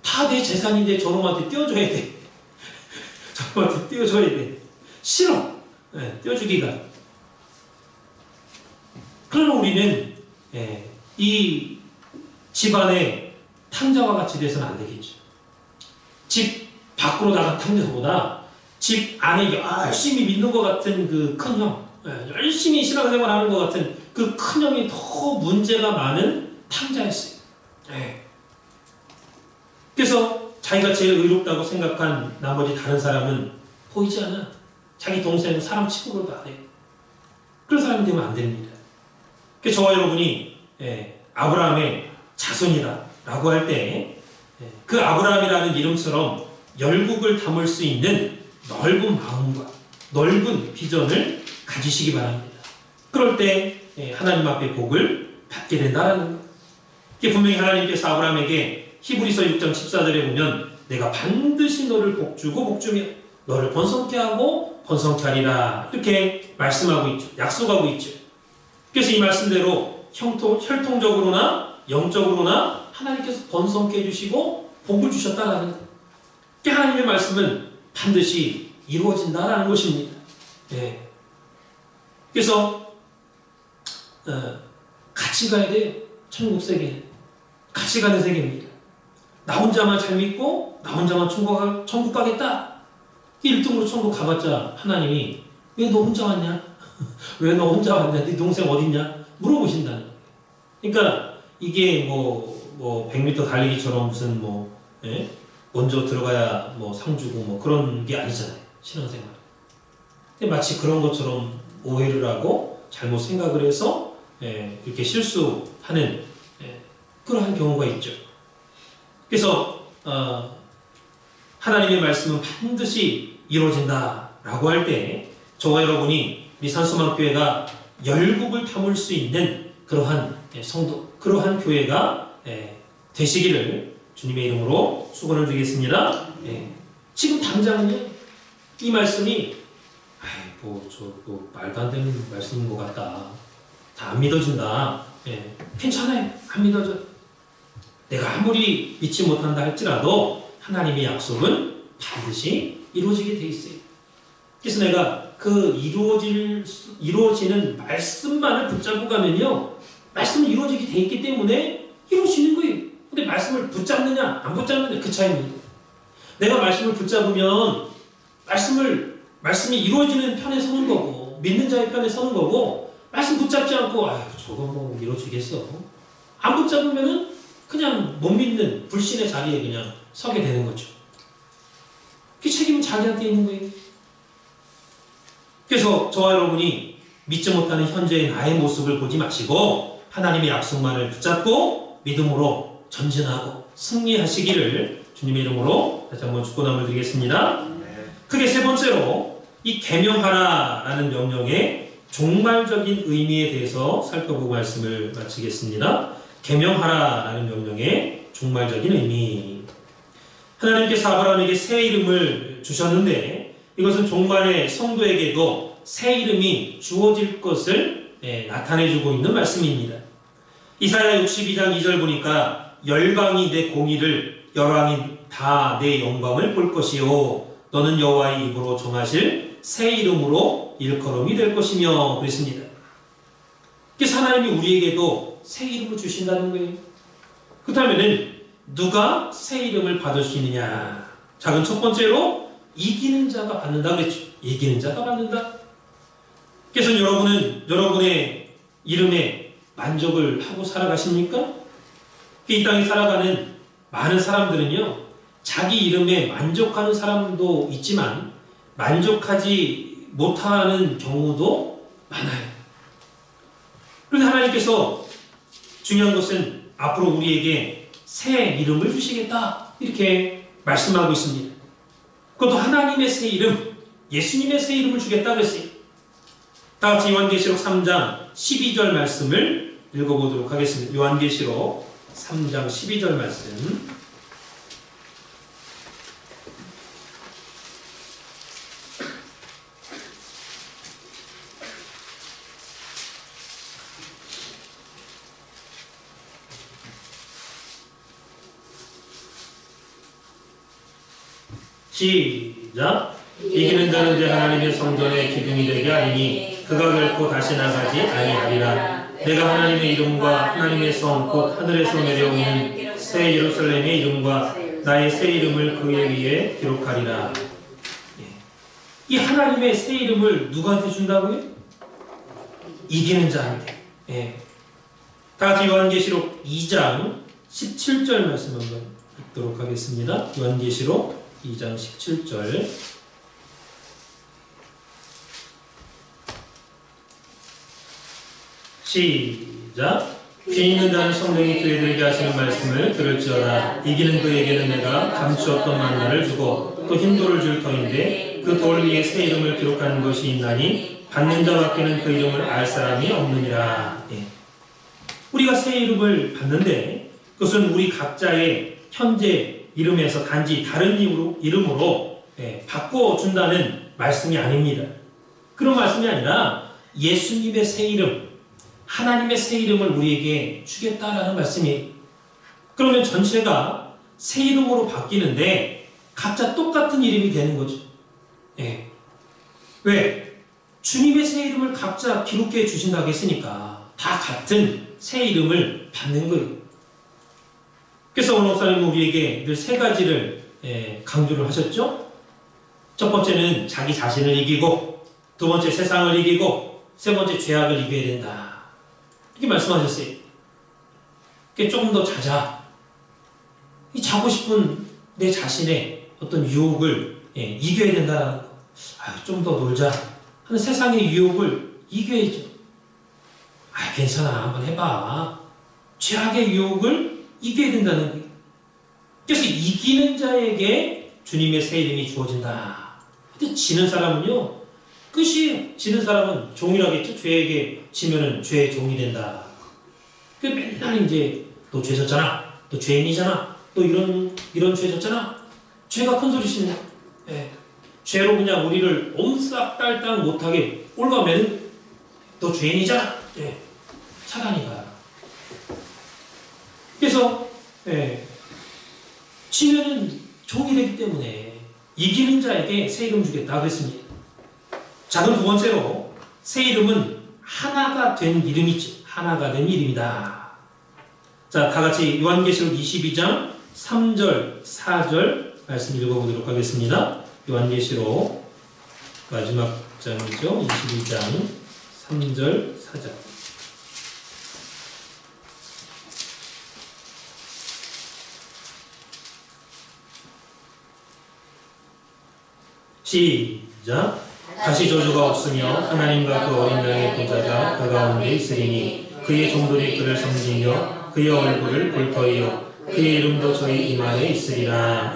다 내 재산인데 저놈한테 떼어줘야 돼. 저놈한테 떼어줘야 돼. 싫어. 예, 떼어주기가. 그러나 우리는 이 집안의 탕자와 같이 돼서는 안 되겠죠. 집 밖으로 나간 탕자보다 집 안에 열심히 믿는 것 같은 그 큰 형, 열심히 신앙생활 하는 것 같은 그 큰 형이 더 문제가 많은 탕자였어요. 그래서 자기가 제일 의롭다고 생각한 나머지 다른 사람은 보이지 않아. 자기 동생은 사람 취급으로도 안 해. 그런 사람이 되면 안 됩니다. 그래서 저와 여러분이 아브라함의 자손이라고 할 때 그 아브라함이라는 이름처럼 열국을 담을 수 있는 넓은 마음과 넓은 비전을 가지시기 바랍니다. 그럴 때 하나님 앞에 복을 받게 된다라는 것. 이게 분명히 하나님께서 아브라함에게 히브리서 6장 14절에 보면 내가 반드시 너를 복주고 복주며 너를 번성케 하고 번성케 하리라 이렇게 말씀하고 있죠. 약속하고 있죠. 그래서 이 말씀대로 혈통적으로나 영적으로나 하나님께서 번성케 해주시고 복을 주셨다라는 것. 하나님의 말씀은 반드시 이루어진다라는 것입니다. 그래서 같이 가야 돼. 천국 세계는 같이 가는 세계입니다. 나 혼자만 잘 믿고 나 혼자만 천국 가겠다. 1등으로 천국 가봤자 하나님이 왜 너 혼자 왔냐? 왜 너 혼자 왔냐? 네 동생 어딨냐? 물어보신다는 거예요. 그러니까 이게 뭐 100m 달리기처럼 무슨 먼저 들어가야 상 주고 그런 게 아니잖아요. 신앙생활. 근데 마치 그런 것처럼 오해를 하고 잘못 생각을 해서 이렇게 실수하는 그러한 경우가 있죠. 그래서 하나님의 말씀은 반드시 이루어진다라고 할 때 저와 여러분이 우리 산소망교회가 열국을 담을 수 있는 그러한 성도, 그러한 교회가 되시기를 주님의 이름으로 축원을 드리겠습니다. 지금 당장은요, 이 말씀이 말도 안 되는 말씀인 것 같다. 다 안 믿어진다. 괜찮아요. 안 믿어져. 내가 아무리 믿지 못한다 할지라도 하나님의 약속은 반드시 이루어지게 돼 있어요. 그래서 내가 그 이루어지는 말씀만을 붙잡고 가면요, 말씀은 이루어지게 돼 있기 때문에 이루어지는 거예요. 근데 말씀을 붙잡느냐 안 붙잡느냐 그 차이입니다. 내가 말씀을 붙잡으면 말씀이 이루어지는 편에 서는 거고 믿는 자의 편에 서는 거고, 말씀 붙잡지 않고 저거 이루어지겠어. 안 붙잡으면은 그냥 못 믿는 불신의 자리에 그냥 서게 되는 거죠. 그 책임은 자기한테 있는 거예요. 그래서 저와 여러분이 믿지 못하는 현재의 나의 모습을 보지 마시고 하나님의 약속만을 붙잡고 믿음으로 전진하고 승리하시기를 주님의 이름으로 다시 한번 축원함을 드리겠습니다. 크게 세 번째로 이 계명하라라는 명령의 종말적인 의미에 대해서 살펴보고 말씀을 마치겠습니다. 계명하라라는 명령의 종말적인 의미. 하나님께서 아브라함에게 새 이름을 주셨는데 이것은 종말의 성도에게도 새 이름이 주어질 것을 나타내주고 있는 말씀입니다. 이사야 62장 2절 보니까 열방이 내 공의를 열왕이 다 내 영광을 볼 것이요 너는 여호와의 입으로 정하실 새 이름으로 일컬음이 될 것이며 그랬습니다. 그래서 하나님이 우리에게도 새 이름을 주신다는 거예요. 그렇다면 누가 새 이름을 받을 수 있느냐? 작은 첫 번째로 이기는 자가 받는다 그랬죠. 이기는 자가 받는다. 그래서 여러분은 여러분의 이름에 만족을 하고 살아가십니까? 이 땅에 살아가는 많은 사람들은요, 자기 이름에 만족하는 사람도 있지만 만족하지 못하는 경우도 많아요. 그런데 하나님께서 중요한 것은 앞으로 우리에게 새 이름을 주시겠다, 이렇게 말씀하고 있습니다. 그것도 하나님의 새 이름, 예수님의 새 이름을 주겠다 그랬어요. 다 같이 요한계시록 3장 12절 말씀을 읽어보도록 하겠습니다. 요한계시록 3장 12절 말씀. 시작. 이기는 자는 내 하나님의 성전의 기둥이 되게 하리니 그가 결코 다시 나가지 아니하리라. 내가 하나님의 이름과 하나님의 성 곧 하늘에서 내려오는 새 예루살렘의 이름과 나의 새 이름을 그에 위해 기록하리라. 이 하나님의 새 이름을 누구한테 준다고요? 이기는 자한테. 다 같이 요한계시록 2장 17절 말씀 한번 읽도록 하겠습니다. 요한계시록 2장 17절. 시작. 귀 있는 자는 성령이 그에 들게 하시는 말씀을 들을지어다. 이기는 그에게는 내가 감추었던 만나를 주고 또 흰돌을 줄 터인데 그 돌 위에 새 이름을 기록하는 것이 있나니 받는 자밖에는 그 이름을 알 사람이 없느니라. 우리가 새 이름을 받는데 그것은 우리 각자의 현재 이름에서 단지 다른 이름으로 바꿔준다는 말씀이 아닙니다. 그런 말씀이 아니라 예수님의 새 이름, 하나님의 새 이름을 우리에게 주겠다라는 말씀이에요. 그러면 전체가 새 이름으로 바뀌는데 각자 똑같은 이름이 되는 거죠. 왜? 주님의 새 이름을 각자 기록해 주신다고 했으니까 다 같은 새 이름을 받는 거예요. 그래서 오늘 목사님은 우리에게 늘 세 가지를 강조를 하셨죠. 첫 번째는 자기 자신을 이기고, 두 번째 세상을 이기고, 세 번째 죄악을 이겨야 된다. 이렇게 말씀하셨어요. 그게 조금 더 자자. 이 자고 싶은 내 자신의 어떤 유혹을 이겨야 된다라는 거. 좀 더 놀자 하는 세상의 유혹을 이겨야죠. 괜찮아, 한번 해봐. 죄악의 유혹을 이겨야 된다는 거예요. 그래서 이기는 자에게 주님의 새 이름이 주어진다. 근데 지는 사람은요, 끝이에요. 지는 사람은 종이라겠죠. 죄에게 지면은 죄의 종이 된다. 그 맨날 이제 너 죄 졌잖아, 너 죄인이잖아, 너 이런 죄 졌잖아. 죄가 큰 소리시네. 죄로 그냥 우리를 옴싹달딱 못하게 올가면 너 죄인이잖아. 차단이 가. 그래서 지면은 종이 되기 때문에 이기는 자에게 새 이름 주겠다 그랬습니다. 자, 그럼 두 번째로 새 이름은 하나가 된 이름이죠. 하나가 된 이름이다. 자, 다 같이 요한계시록 22장 3절, 4절 말씀 읽어보도록 하겠습니다. 요한계시록 마지막 장이죠. 22장 3절, 4절. 시작. 다시 저주가 없으며 하나님과 그 어린 양의 보좌가 그 가운데 있으리니 그의 종들이 그를 섬기며 그의 얼굴을 볼 터이요 그의 이름도 저희 이마에 있으리라.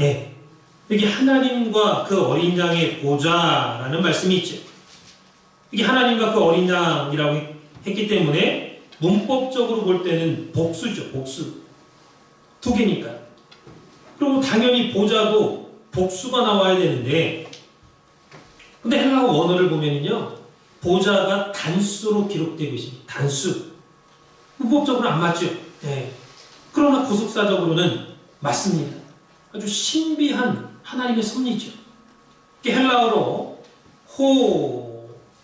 여기 하나님과 그 어린 양의 보좌라는 말씀이 있죠. 이게 하나님과 그 어린 양이라고 했기 때문에 문법적으로 볼 때는 복수죠. 복수. 두 개니까. 그리고 당연히 보좌도 복수가 나와야 되는데, 근데 헬라어 원어를 보면요, 보좌가 단수로 기록되고 있습니다. 단수. 문법적으로 안 맞죠. 그러나 구속사적으로는 맞습니다. 아주 신비한 하나님의 섭리죠. 헬라어로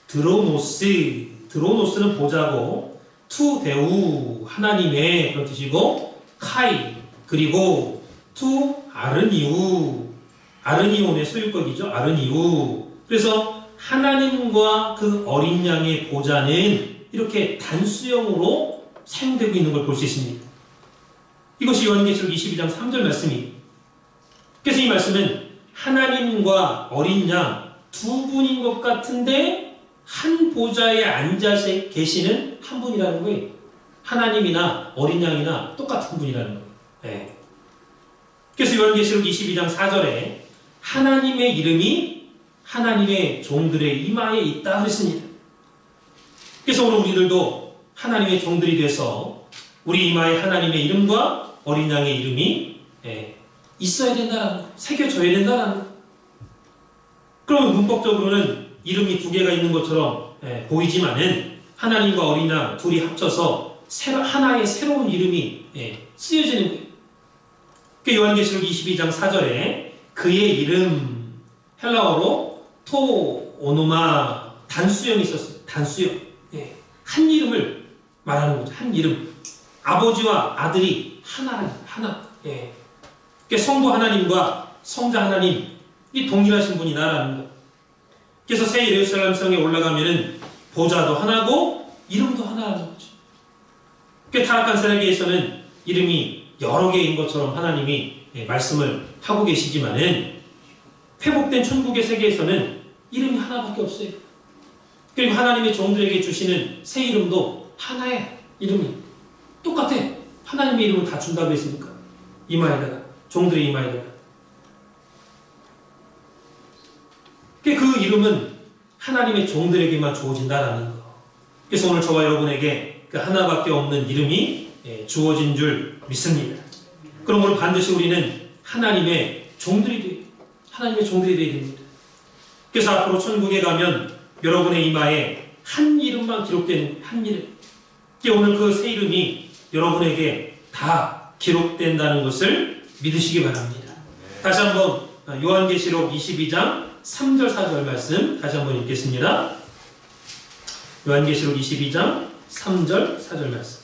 드로노스는 보좌고, 투 데우 하나님의 그런 뜻이고, 카이 그리고 투 아르니온의 소유격이죠. 아르니우. 그래서 하나님과 그 어린 양의 보좌는 이렇게 단수형으로 사용되고 있는 걸 볼 수 있습니다. 이것이 요한계시록 22장 3절 말씀이에요. 그래서 이 말씀은 하나님과 어린 양 두 분인 것 같은데 한 보좌에 앉아 계시는 한 분이라는 거예요. 하나님이나 어린 양이나 똑같은 분이라는 거예요. 네. 그래서 요한계시록 22장 4절에 하나님의 이름이 하나님의 종들의 이마에 있다 그랬습니다. 그래서 오늘 우리들도 하나님의 종들이 돼서 우리 이마에 하나님의 이름과 어린 양의 이름이 있어야 된다는 거, 새겨져야 된다는 거. 그러면 문법적으로는 이름이 두 개가 있는 것처럼 보이지만은 하나님과 어린 양 둘이 합쳐서 하나의 새로운 이름이 쓰여지는 거예요. 그 요한계시록 22장 4절에 그의 이름, 헬라어로 토오노마 단수형이 있었어요. 단수형. 한 이름을 말하는 거죠. 한 이름. 아버지와 아들이 하나. 성부 하나님과 성자 하나님, 이 동일하신 분이다라는 거. 그래서 새 예루살렘 성에 올라가면은 보좌도 하나고 이름도 하나라는 거죠. 그 타락한 세계에서는 이름이 여러 개인 것처럼 하나님이 말씀을 하고 계시지만은 회복된 천국의 세계에서는 이름이 하나밖에 없어요. 그리고 하나님의 종들에게 주시는 새 이름도 하나의 이름이 똑같아. 하나님의 이름을 다 준다고 했으니까 이마에다가, 종들의 이마에다가. 그 이름은 하나님의 종들에게만 주어진다라는 거. 그래서 오늘 저와 여러분에게 그 하나밖에 없는 이름이 주어진 줄 믿습니다. 그럼 오늘 반드시 우리는 하나님의 종들이 돼요. 하나님의 종들이 되어야 됩니다. 그래서 앞으로 천국에 가면 여러분의 이마에 한 이름만 기록되는 한 이름. 오늘 그 새 이름이 여러분에게 다 기록된다는 것을 믿으시기 바랍니다. 다시 한번 요한계시록 22장 3절 4절 말씀 다시 한번 읽겠습니다. 요한계시록 22장 3절 4절 말씀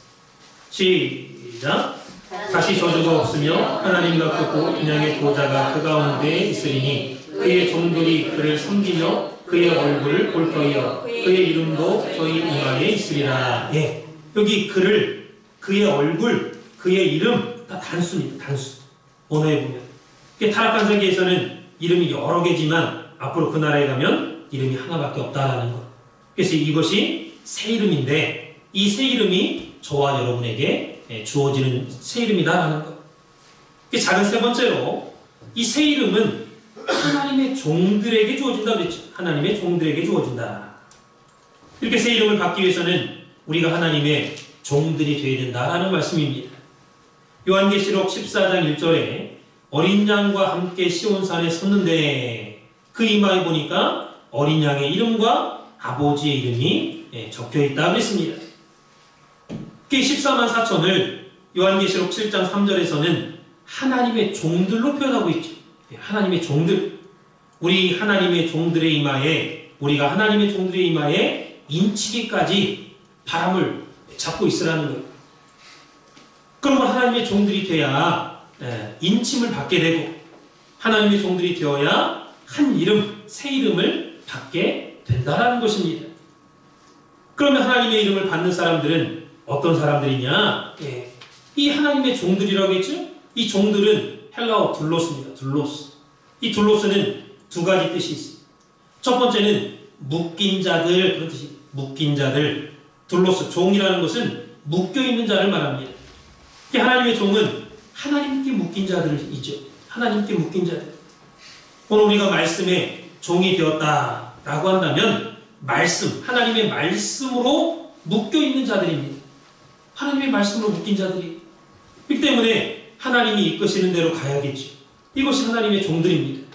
시작. 다시 저주가 없으며 하나님과 크고 그냥의 보좌가 그 가운데 있으리니 그의 종들이 그를 섬기며 그의 얼굴을 볼 터이여 그의 이름도 저희 이마에 있으리라. 여기 그의 얼굴, 그의 이름 다 단수입니다. 단수. 언어에 보면 타락한 세계에서는 이름이 여러 개지만 앞으로 그 나라에 가면 이름이 하나밖에 없다라는 것. 그래서 이것이 새 이름인데 이 새 이름이 저와 여러분에게 주어지는 새 이름이다라는 것. 작은 세 번째로 이 새 이름은 하나님의 종들에게 주어진다 그랬죠. 하나님의 종들에게 주어진다. 이렇게 새 이름을 받기 위해서는 우리가 하나님의 종들이 되어야 된다라는 말씀입니다. 요한계시록 14장 1절에 어린 양과 함께 시온산에 섰는데 그 이마에 보니까 어린 양의 이름과 아버지의 이름이 적혀있다 그랬습니다. 그 14만 4천을 요한계시록 7장 3절에서는 하나님의 종들로 표현하고 있죠. 하나님의 종들. 우리 하나님의 종들의 이마에, 우리가 하나님의 종들의 이마에 인치기까지 바람을 잡고 있으라는 거예요. 그러면 하나님의 종들이 돼야 인침을 받게 되고 하나님의 종들이 되어야 한 이름, 새 이름을 받게 된다라는 것입니다. 그러면 하나님의 이름을 받는 사람들은 어떤 사람들이냐? 이 하나님의 종들이라고 했죠? 이 종들은 헬라어 둘로스입니다. 둘로스. 이 둘로스는 두 가지 뜻이 있습니다. 첫 번째는 묶인 자들, 그런 뜻이 묶인 자들. 둘로스, 종이라는 것은 묶여있는 자를 말합니다. 하나님의 종은 하나님께 묶인 자들이죠. 하나님께 묶인 자들. 오늘 우리가 말씀에 종이 되었다라고 한다면 말씀, 하나님의 말씀으로 묶여있는 자들입니다. 하나님의 말씀으로 묶인 자들이. 그렇기 때문에 하나님이 이끄시는 대로 가야겠죠. 이것이 하나님의 종들입니다.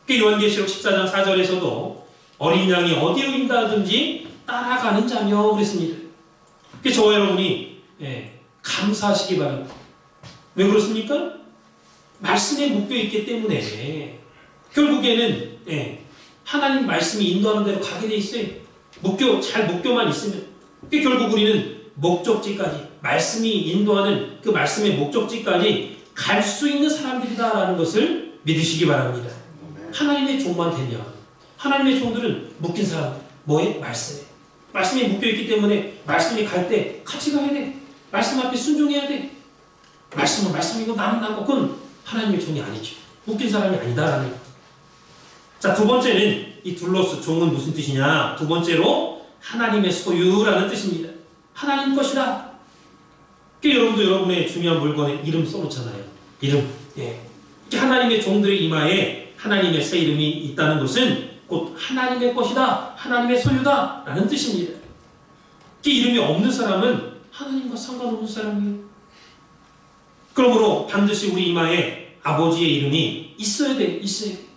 요한계시록 14장 4절에서도 어린 양이 어디로 인도하든지 따라가는 자며 그랬습니다. 저와 여러분이 감사하시기 바랍니다. 왜 그렇습니까? 말씀에 묶여있기 때문에 결국에는 하나님 말씀이 인도하는 대로 가게 돼 있어요. 잘 묶여만 있으면. 결국 우리는 목적지까지, 말씀이 인도하는 그 말씀의 목적지까지 갈 수 있는 사람들이다라는 것을 믿으시기 바랍니다. 하나님의 종만 되면, 하나님의 종들은 묶인 사람들, 뭐에? 말씀에. 말씀에 묶여있기 때문에 말씀이 갈 때 같이 가야 돼. 말씀 앞에 순종해야 돼. 말씀은 말씀이고 나는 나고 그건 하나님의 종이 아니죠. 웃긴 사람이 아니다라는 거. 자, 두 번째는 이 둘로스 종은 무슨 뜻이냐? 두 번째로 하나님의 소유라는 뜻입니다. 하나님 것이다. 여러분도 여러분의 중요한 물건에 이름 써놓잖아요. 이름. 예. 하나님의 종들의 이마에 하나님의 새 이름이 있다는 것은 곧 하나님의 것이다. 하나님의 소유다. 라는 뜻입니다. 이름이 없는 사람은 하나님과 상관없는 사람이에요. 그러므로 반드시 우리 이마에 아버지의 이름이 있어야 돼요. 있어야 돼요.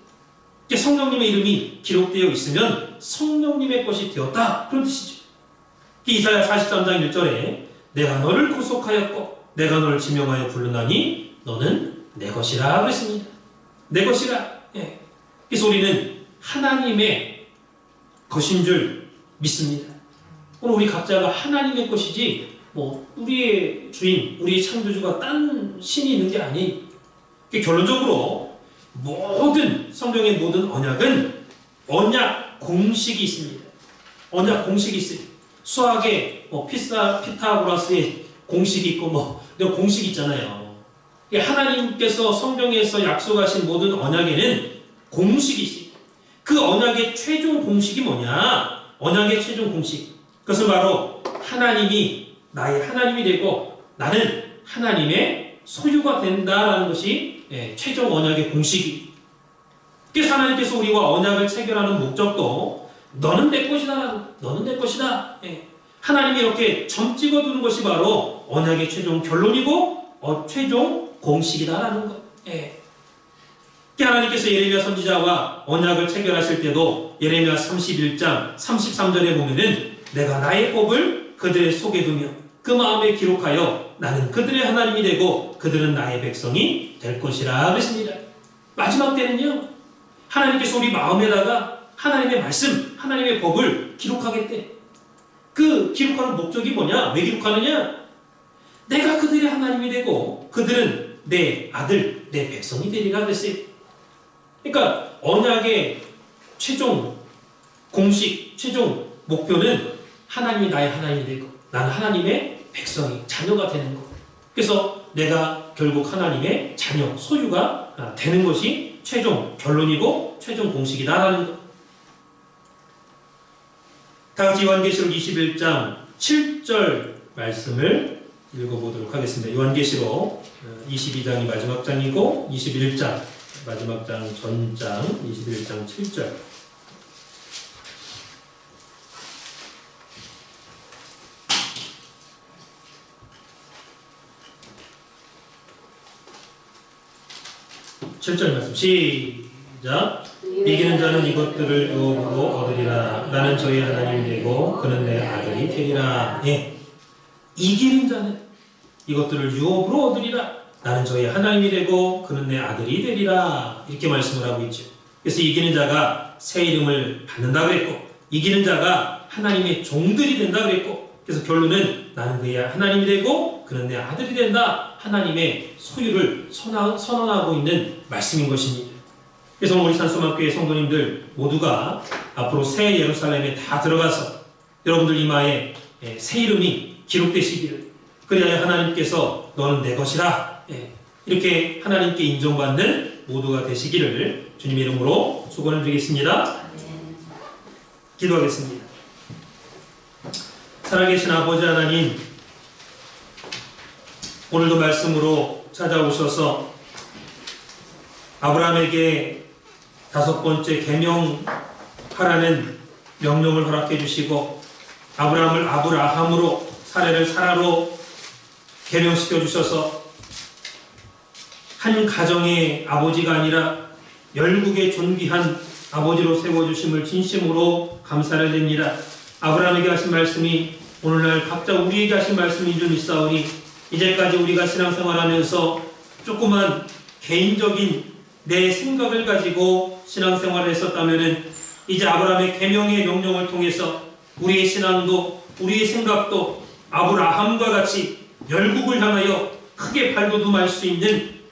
성령님의 이름이 기록되어 있으면 성령님의 것이 되었다. 그런 뜻이죠. 이사야 43장 1절에 내가 너를 구속하였고 내가 너를 지명하여 부르나니 너는 내 것이라 그랬습니다. 내 것이라. 예. 그래서 우리는 하나님의 것인 줄 믿습니다. 오늘 우리 각자가 하나님의 것이지 우리의 주인, 우리의 창조주가 딴 신이 있는 게 아니에요. 결론적으로 모든 성경의 모든 언약은 언약 공식이 있습니다. 언약 공식이 있어요. 수학에 피타고라스의 공식이 있고 이런 공식이 있잖아요. 하나님께서 성경에서 약속하신 모든 언약에는 공식이 있어요. 그 언약의 최종 공식이 뭐냐? 언약의 최종 공식. 그것은 바로 하나님이 나의 하나님이 되고 나는 하나님의 소유가 된다라는 것이 최종 언약의 공식이. 그래서 하나님께서 우리와 언약을 체결하는 목적도 너는 내 것이다. 너는 내 것이다. 하나님이 이렇게 점 찍어두는 것이 바로 언약의 최종 결론이고 최종 공식이다라는 것. 하나님께서 예레미야 선지자와 언약을 체결하실 때도 예레미야 31장 33절에 보면은 내가 나의 법을 그들의 속에 두며 그 마음에 기록하여 나는 그들의 하나님이 되고 그들은 나의 백성이 될 것이라 그랬습니다. 마지막 때는요, 하나님께서 우리 마음에다가 하나님의 말씀, 하나님의 법을 기록하겠대. 그 기록하는 목적이 뭐냐? 왜 기록하느냐? 내가 그들의 하나님이 되고 그들은 내 아들, 내 백성이 되리라 그랬어요. 그러니까 언약의 최종 공식, 최종 목표는 하나님이 나의 하나님이 되고 나는 하나님의 백성이, 자녀가 되는 것. 그래서 내가 결국 하나님의 자녀, 소유가 되는 것이 최종 결론이고 최종 공식이다라는 것. 다같이 요한계시록 21장 7절 말씀을 읽어보도록 하겠습니다. 요한계시록 22장이 마지막 장이고 21장 마지막 장 전장 21장 7절. 말씀 시작. 이기는 자는 이것들을 유업으로 얻으리라. 나는 저희 하나님이 되고 그는 내 아들이 되리라. 이기는 자는 이것들을 유업으로 얻으리라. 나는 저희 하나님이 되고 그는 내 아들이 되리라. 이렇게 말씀을 하고 있죠. 그래서 이기는 자가 새 이름을 받는다 그랬고 이기는 자가 하나님의 종들이 된다 그랬고 그래서 결론은 나는 그의 하나님이 되고 그는 내 아들이 된다. 하나님의 소유를 선언하고 있는 말씀인 것입니다. 그래서 우리 산소만교회 성도님들 모두가 앞으로 새 예루살렘에 다 들어가서 여러분들 이마에 새 이름이 기록되시기를, 그래야 하나님께서 너는 내 것이라 이렇게 하나님께 인정받는 모두가 되시기를 주님의 이름으로 축원을 드리겠습니다. 기도하겠습니다. 살아계신 아버지 하나님, 오늘도 말씀으로 찾아오셔서 아브라함에게 5번째 계명하라는 명령을 허락해 주시고 아브라함을 아브라함으로, 사례를 사라로 계명시켜 주셔서 한 가정의 아버지가 아니라 열국의 존귀한 아버지로 세워주심을 진심으로 감사를 드립니다. 아브라함에게 하신 말씀이 오늘날 각자 우리에게 하신 말씀인 줄 믿사오니 이제까지 우리가 신앙생활하면서 조그만 개인적인 내 생각을 가지고 신앙생활을 했었다면 이제 아브라함의 계명의 명령을 통해서 우리의 신앙도 우리의 생각도 아브라함과 같이 열국을 향하여 크게 발돋움할 수 있는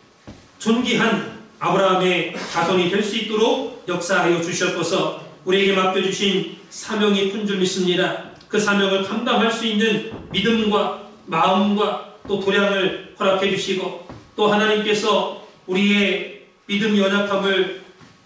존귀한 아브라함의 자손이 될 수 있도록 역사하여 주셨고서 우리에게 맡겨주신 사명이 큰 줄 믿습니다. 그 사명을 감당할 수 있는 믿음과 마음과 또 도량을 허락해 주시고 또 하나님께서 우리의 믿음 연약함을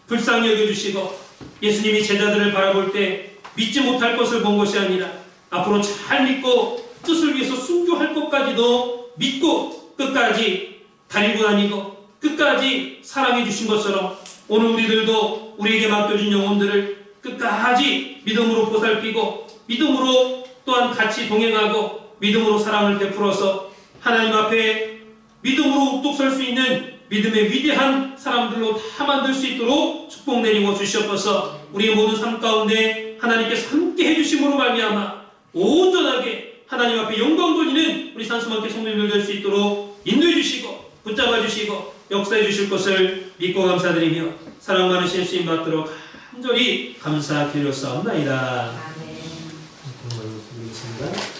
불쌍히 여겨주시고 예수님이 제자들을 바라볼 때 믿지 못할 것을 본 것이 아니라 앞으로 잘 믿고 뜻을 위해서 순교할 것까지도 믿고 끝까지 달리고 다니고 끝까지 사랑해 주신 것처럼 오늘 우리들도 우리에게 맡겨진 영혼들을 끝까지 믿음으로 보살피고 믿음으로 또한 같이 동행하고 믿음으로 사랑을 베풀어서 하나님 앞에 믿음으로 우뚝 설 수 있는 믿음의 위대한 사람들로 다 만들 수 있도록 축복 내리고 주시옵소서. 우리의 모든 삶 가운데 하나님께서 함께 해주심으로 말미암아 온전하게 하나님 앞에 영광 돌리는 우리 산수만께 성도님들 될 수 있도록 인도해 주시고 붙잡아 주시고 역사해 주실 것을 믿고 감사드리며 사랑 많으신 예수님 받도록 간절히 감사드렸사옵나이다. 아멘. 정말 예수님